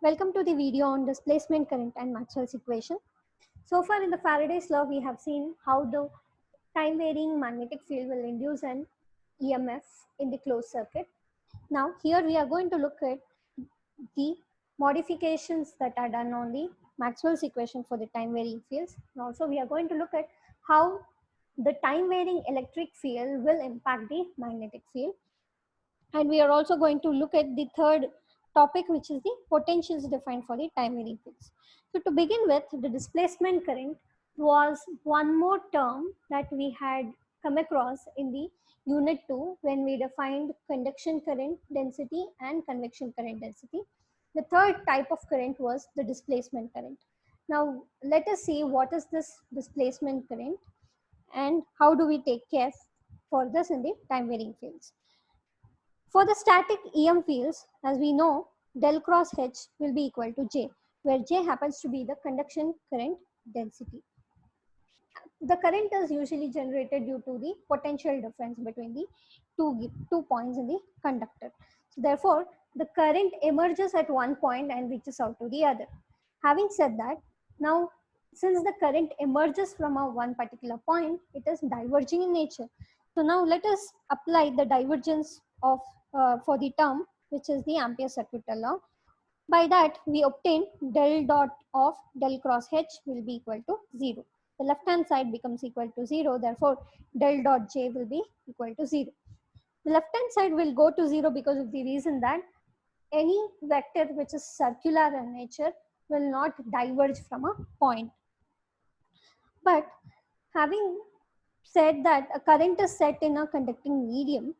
Welcome to the video on displacement current and Maxwell's equation. So far in the Faraday's law, we have seen how the time varying magnetic field will induce an EMF in the closed circuit. Now here we are going to look at the modifications that are done on the Maxwell's equation for the time varying fields. And also we are going to look at how the time varying electric field will impact the magnetic field. And we are also going to look at the third topic, which is the potentials defined for the time varying fields. So to begin with, the displacement current was one more term that we had come across in the unit 2 when we defined conduction current density and convection current density. The third type of current was the displacement current. Now let us see what is this displacement current and how do we take care for this in the time varying fields. For the static EM fields, as we know, del cross H will be equal to J, where J happens to be the conduction current density. The current is usually generated due to the potential difference between the two points in the conductor. So therefore, the current emerges at one point and reaches out to the other. Having said that, now since the current emerges from a one particular point, it is diverging in nature. So now let us apply the divergence of for the term, which is the Ampere circuital law. By that, we obtain del dot of del cross H will be equal to 0. The left hand side becomes equal to 0. Therefore, del dot J will be equal to 0. The left hand side will go to 0 because of the reason that any vector which is circular in nature will not diverge from a point. But having said that a current is set in a conducting medium,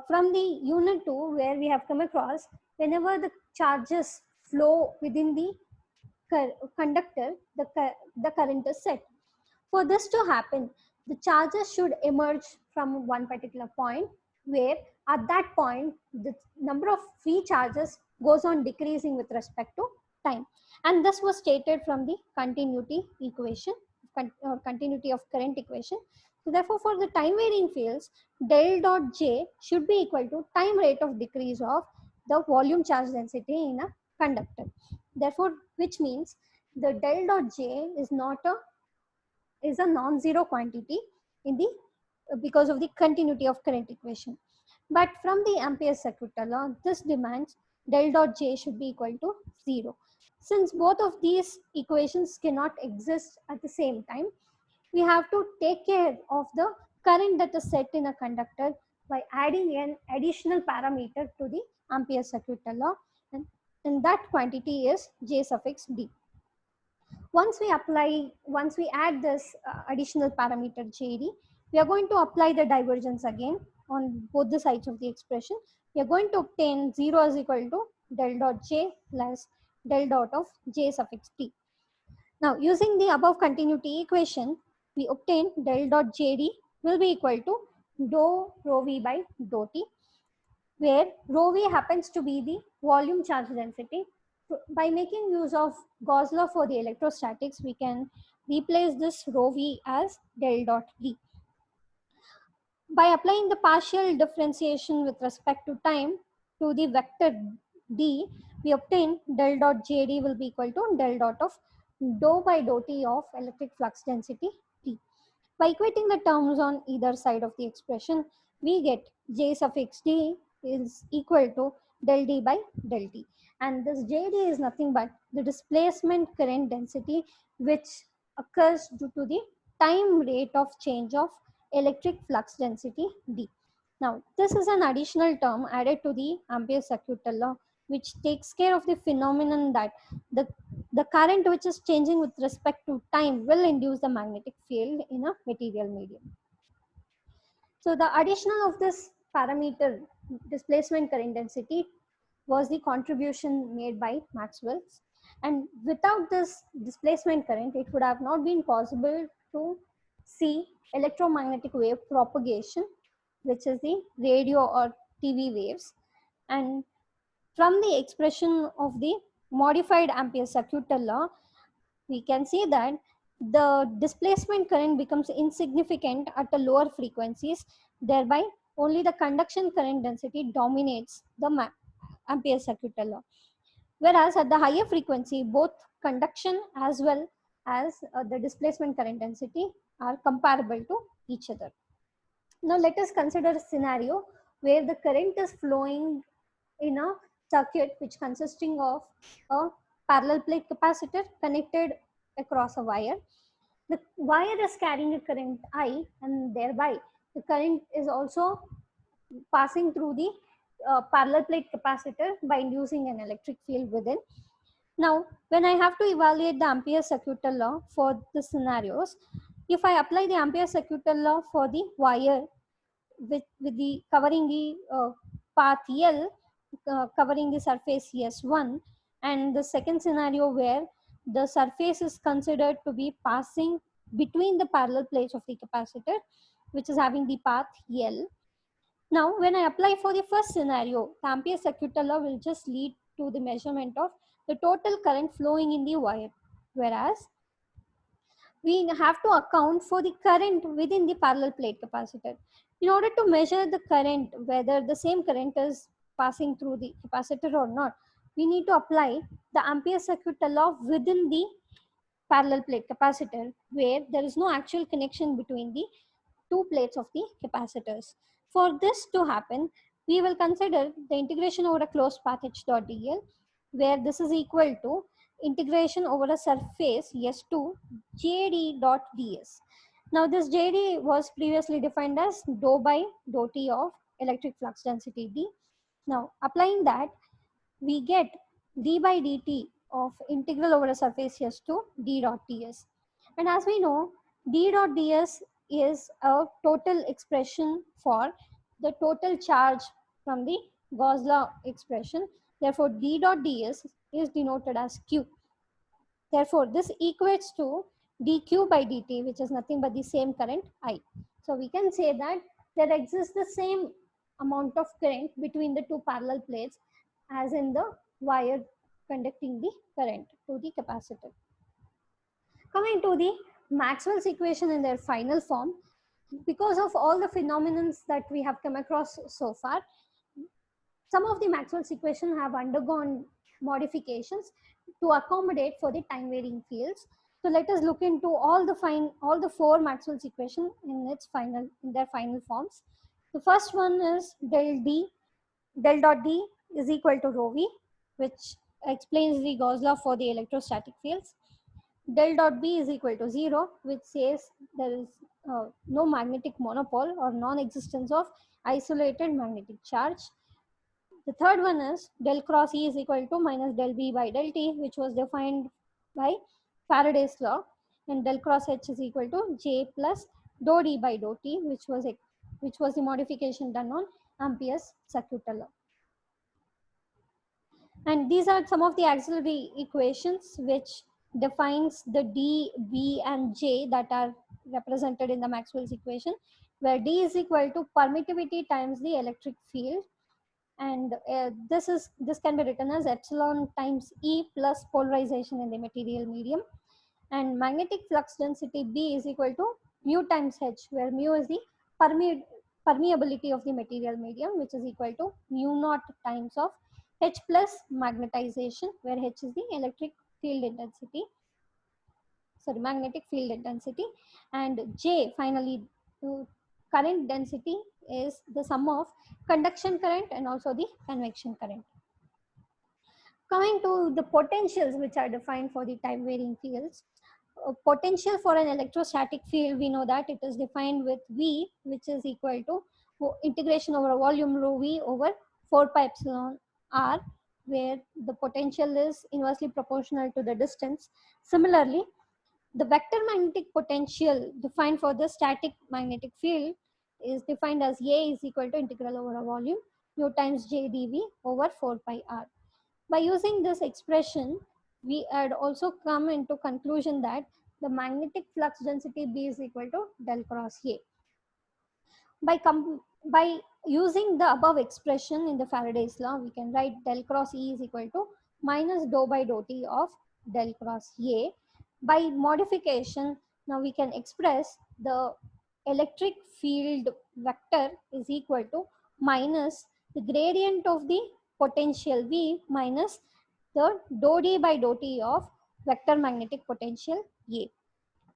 from the unit 2 where we have come across, whenever the charges flow within the conductor, the current is set. For this to happen, the charges should emerge from one particular point where at that point the number of free charges goes on decreasing with respect to time. And this was stated from the continuity equation or continuity of current equation. So therefore, for the time varying fields, del dot J should be equal to time rate of decrease of the volume charge density in a conductor. Therefore, which means the del dot J is a non-zero quantity in the because of the continuity of current equation. But from the Ampere circuital law, this demands del dot J should be equal to 0. Since both of these equations cannot exist at the same time, we have to take care of the current that is set in a conductor by adding an additional parameter to the Ampere circuital law, and that quantity is J suffix D. Once we add this additional parameter JD, we are going to apply the divergence again on both the sides of the expression. We are going to obtain 0 is equal to del dot J plus del dot of J suffix T. Now, using the above continuity equation, we obtain del dot JD will be equal to dou rho V by dou T, where rho V happens to be the volume charge density. By making use of Gauss law for the electrostatics, we can replace this rho V as del dot D. By applying the partial differentiation with respect to time to the vector D, we obtain del dot JD will be equal to del dot of dou by dou T of electric flux density T. By equating the terms on either side of the expression, we get J suffix D is equal to del D by del T. And this JD is nothing but the displacement current density which occurs due to the time rate of change of electric flux density D. Now, this is an additional term added to the Ampere circuital law, which takes care of the phenomenon that the current which is changing with respect to time will induce the magnetic field in a material medium. So the addition of this parameter, displacement current density, was the contribution made by Maxwell's. And without this displacement current, it would have not been possible to see electromagnetic wave propagation, which is the radio or TV waves. And from the expression of the modified Ampere circuital law, we can see that the displacement current becomes insignificant at the lower frequencies, thereby only the conduction current density dominates the Ampere circuital law. Whereas at the higher frequency, both conduction as well as the displacement current density are comparable to each other. Now let us consider a scenario where the current is flowing in a circuit which consisting of a parallel plate capacitor connected across a wire. The wire is carrying a current I, and thereby the current is also passing through the parallel plate capacitor by inducing an electric field within. Now, when I have to evaluate the Ampere circuital law for the scenarios, if I apply the Ampere circuital law for the wire with the covering the path L, covering the surface S1, and the second scenario where the surface is considered to be passing between the parallel plates of the capacitor, which is having the path L. Now, when I apply for the first scenario, the Ampere circuital law will just lead to the measurement of the total current flowing in the wire, whereas we have to account for the current within the parallel plate capacitor. In order to measure the current, whether the same current is passing through the capacitor or not, we need to apply the Ampere circuital law within the parallel plate capacitor, where there is no actual connection between the two plates of the capacitors. For this to happen, we will consider the integration over a closed path h dot dl, where this is equal to integration over a surface S2 jd dot ds. Now this jd was previously defined as dou by dou t of electric flux density d. Now applying that, we get d by dt of integral over a surface S to d dot ds. And as we know, d dot ds is a total expression for the total charge from the Gauss law expression. Therefore, d dot ds is denoted as q. Therefore, this equates to dq by dt, which is nothing but the same current I. So we can say that there exists the same amount of current between the two parallel plates as in the wire conducting the current to the capacitor. Coming to the Maxwell's equation in their final form, because of all the phenomena that we have come across so far, some of the Maxwell's equations have undergone modifications to accommodate for the time varying fields. So let us look into all the four Maxwell's equations in their final forms. The first one is del dot D is equal to rho v, which explains the Gauss law for the electrostatic fields. Del dot B is equal to 0, which says there is no magnetic monopole or non-existence of isolated magnetic charge. The third one is del cross E is equal to minus del B by del T, which was defined by Faraday's law, and del cross H is equal to J plus dou D by dou T, which was the modification done on Ampere's circuital law. And these are some of the auxiliary equations which defines the D, B, and J that are represented in the Maxwell's equation, where D is equal to permittivity times the electric field, and this can be written as epsilon times E plus polarization in the material medium, and magnetic flux density B is equal to mu times H, where mu is the permeability of the material medium, which is equal to mu naught times of H plus magnetization, where H is the magnetic field intensity, and J finally, current density is the sum of conduction current and also the convection current. Coming to the potentials which are defined for the time varying fields, potential for an electrostatic field, we know that it is defined with V, which is equal to integration over volume rho V over 4 pi epsilon R, where the potential is inversely proportional to the distance. Similarly, the vector magnetic potential defined for the static magnetic field is defined as A is equal to integral over a volume mu times J dV over 4 pi R. By using this expression, we had also come into conclusion that the magnetic flux density B is equal to del cross A. By using the above expression in the Faraday's law, we can write del cross E is equal to minus dou by dou T of del cross A. By modification, now we can express the electric field vector is equal to minus the gradient of the potential V minus the dou D by dou T of vector magnetic potential A.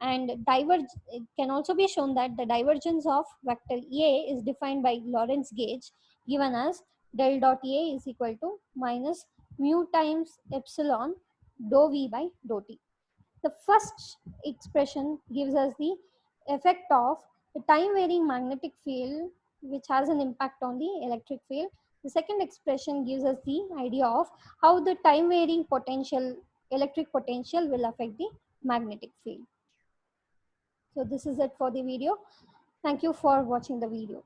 And it can also be shown that the divergence of vector A is defined by Lorentz gauge, given as del dot A is equal to minus mu times epsilon dou V by dou T. The first expression gives us the effect of the time varying magnetic field, which has an impact on the electric field. The second expression gives us the idea of how the time varying potential, electric potential, will affect the magnetic field. So this is it for the video. Thank you for watching the video.